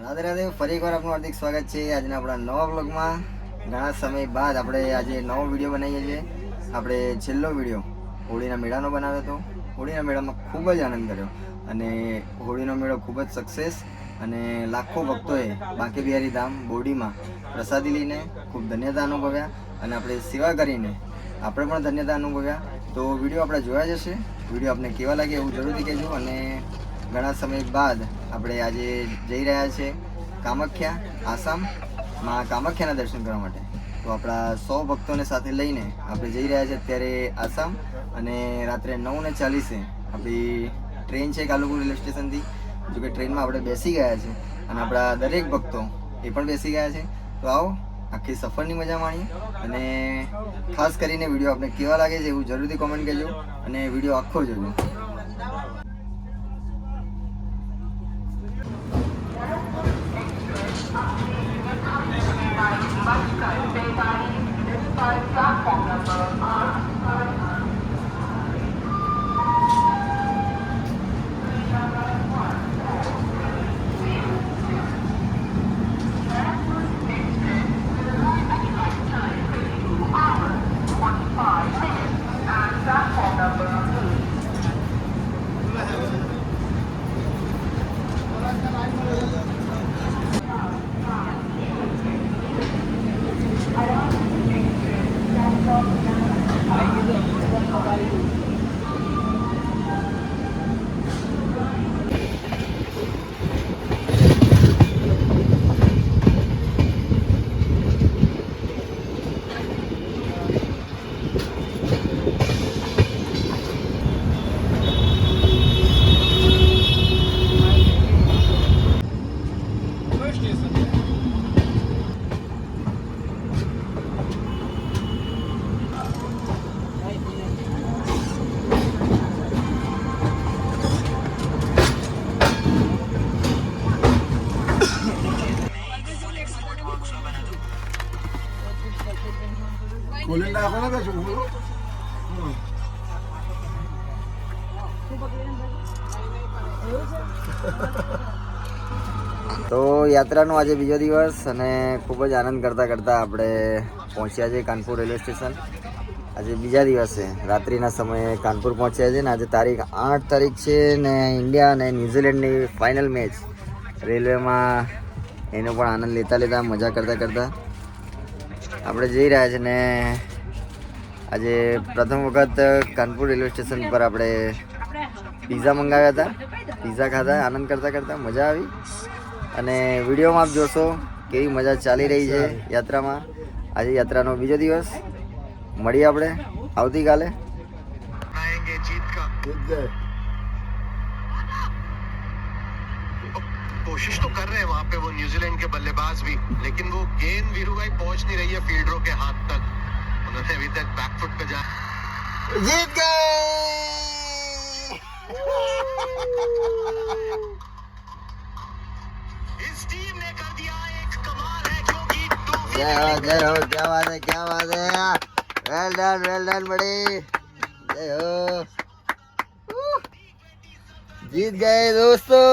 રાધે રાધે. ફરી એકવાર આપનું હાર્દિક સ્વાગત છે આજના આપણા નવા બ્લોગમાં. ઘણા સમય બાદ આપણે આજે નવો વિડીયો બનાવીએ છીએ. આપણે છેલ્લો વિડીયો હોળીના મેળાનો બનાવ્યો હતો. હોળીના મેળામાં ખૂબ જ આનંદ કર્યો અને હોળીનો મેળો ખૂબ જ સક્સેસ અને લાખો ભક્તોએ બાંકે બિહારી ધામ બોરડીમાં પ્રસાદી લઈને ખૂબ ધન્યતા અનુભવ્યા અને આપણે સેવા કરીને આપણે પણ ધન્યતા અનુભવ્યા. તો વિડીયો આપણે જોયા જશે. વિડીયો આપને કેવા લાગે એવું જરૂરથી કહેજો. અને ઘણા સમય બાદ આપણે આજે જઈ રહ્યા છે કામાખ્યા, આસામ માં કામાખ્યાના દર્શન કરવા માટે. તો આપણા 100 ભક્તોને સાથે લઈને આપણે જઈ રહ્યા છીએ અત્યારે આસામ. અને રાત્રે 9:40 આપણી ટ્રેન છે કાલુપુર રેલવે સ્ટેશનથી. જો કે ટ્રેનમાં આપણે બેસી ગયા છે અને આપણા દરેક ભક્તો એ પણ બેસી ગયા છે. તો આવો આખી સફરની મજા માણીએ. અને ખાસ કરીને વિડીયો આપણે કેવા લાગે છે એવું જરૂરથી કોમેન્ટ કરજો અને વિડીયો આખો જોજો. તો યાત્રાનો આજે બીજો દિવસ અને ખૂબ જ આનંદ કરતાં કરતાં આપણે પહોંચ્યા છીએ કાનપુર રેલવે સ્ટેશન. આજે બીજા દિવસે રાત્રિના સમયે કાનપુર પહોંચ્યા છે ને આજે તારીખ 8 તારીખ છે ને ઇન્ડિયા અને ન્યૂઝીલેન્ડની ફાઇનલ મેચ રેલવેમાં એનો પણ આનંદ લેતા મજા કરતાં આપણે જઈ રહ્યા છે. ને આજે પ્રથમ વખત કાનપુર રેલવે સ્ટેશન પર આપણે પિઝા મંગાવ્યા હતા. પિઝા ખાધા, આનંદ કરતાં મજા આવી. અને વિડીયોમાં આપ જોશો કેવી મજા ચાલી રહી છે યાત્રામાં. આજે યાત્રાનો બીજો દિવસ. મળીએ આપણે આવતીકાલે. कोशिश तो कर रहे हैं वहां पे वो न्यूजीलैंड के बल्लेबाज भी, लेकिन वो गेंद वीरू भाई पहुंच नहीं रही है फील्डरों के हाथ तक. उन्होंने अभी तक बैकफुट पे जा जीत गए. इस टीम ने कर दिया एक कमाल है क्योंकि जय हो. क्या बात है. वेल डन बड़ी. जय हो. जीत गए दोस्तों.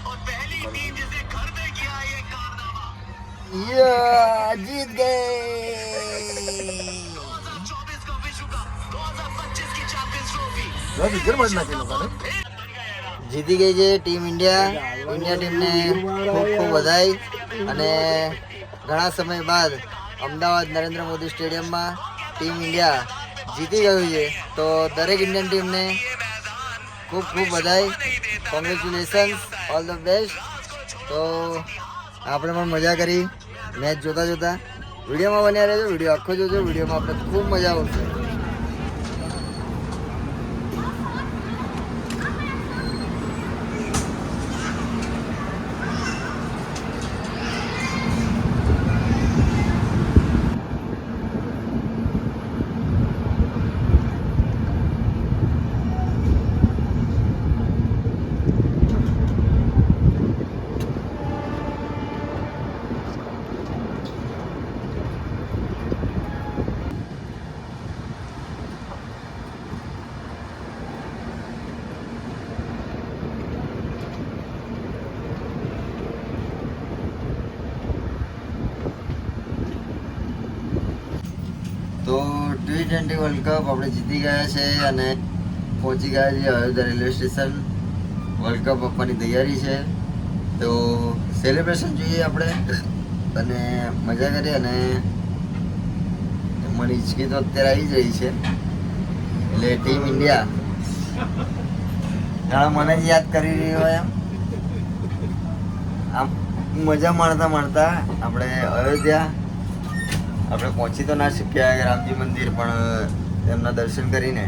और पहली टीम जिसे घर में किया ये कारनामा. जीत गए. 2024 का विश्व कप, 2025 की चैंपियंस ट्रॉफी. જીતી ગઈ છે ટીમ ઇન્ડિયા ટીમને ખૂબ વધાઈ. અને ઘણા સમય બાદ અમદાવાદ નરેન્દ્ર મોદી સ્ટેડિયમમાં ટીમ ઇન્ડિયા જીતી ગયું છે. તો દરેક ઇન્ડિયન ટીમને ખૂબ વધાઈ. Congratulations, all the best. તો આપણે પણ મજા કરી મેચ જોતા વિડીયોમાં બન્યા રહેજો. વિડીયો આખો જોજો. વિડીયોમાં આપણે ખૂબ મજા આવશે. T20 વર્લ્ડ કપ આપણે જીતી ગયા છે અને પહોંચી ગયા છીએ Ayodhya railway station. World cup આપવાની તૈયારી છે, તો સેલિબ્રેશન જોઈએ આપણે અને મજા કરીએ. અને મને હિચકી તો અત્યારે આવી જ રહી છે, એટલે ટીમ ઇન્ડિયા મને જ યાદ કરી રહી હોય એમ. આમ મજા માણતા માણતા આપણે અયોધ્યા આપણે પહોંચી તો ના શક્યા રામજી મંદિર, પણ એમના દર્શન કરીને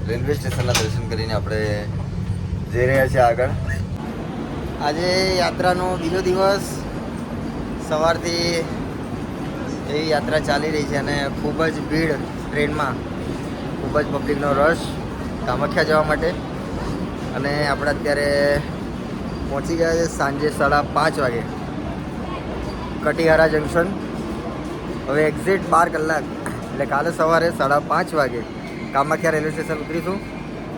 રેલવે સ્ટેશનના દર્શન કરીને આપણે જઈ રહ્યા છીએ આગળ. આજે યાત્રાનો બીજો દિવસ. સવારથી એવી યાત્રા ચાલી રહી છે અને ખૂબ જ ભીડ ટ્રેનમાં, ખૂબ જ પબ્લિકનો રશ કામાખ્યા જવા માટે. અને આપણે અત્યારે પહોંચી ગયા છે સાંજે 5:30 વાગે કટિહારા જંકશન. હવે એક્ઝેક્ટ 12 કલાક એટલે કાલે સવારે 5:30 વાગે કામાખ્યા રેલવે સ્ટેશન ઉતરીશું.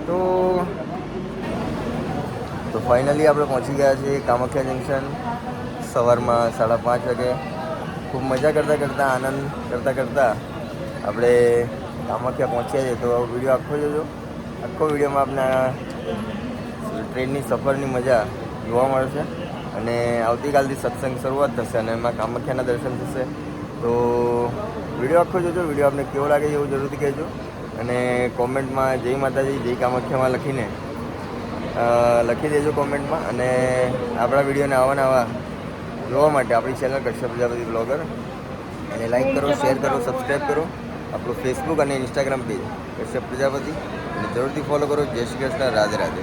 તો ફાઇનલી આપણે પહોંચી ગયા છીએ કામાખ્યા જંકશન સવારમાં 5:30 વાગે. ખૂબ મજા કરતાં કરતાં, આનંદ કરતાં કરતાં આપણે કામાખ્યા પહોંચ્યા છીએ. તો વિડીયો આખો જોજો. આખો વિડીયોમાં આપણે ટ્રેનની સફરની મજા જોવા મળશે. અને આવતીકાલથી સત્સંગ શરૂઆત થશે અને એમાં કામાખ્યાના દર્શન થશે. તો વિડીયો આખો જોજો. વિડીયો આપને કેવો લાગે એવું જરૂરથી કહેજો. અને કોમેન્ટમાં જય માતાજી જય કામાખ્યામાં લખી દેજો કોમેન્ટમાં. અને આપણા વિડીયોને આવા જોવા માટે આપણી ચેનલ કશ્યપ પ્રજાપતિ બ્લોગર એને લાઈક કરો, શેર કરો, સબસ્ક્રાઈબ કરો. આપણું ફેસબુક અને ઇન્સ્ટાગ્રામ પેજ કશ્યપ પ્રજાપતિ અને જરૂરથી ફોલો કરો. જય શ્રી કૃષ્ણ. રાધે રાધે.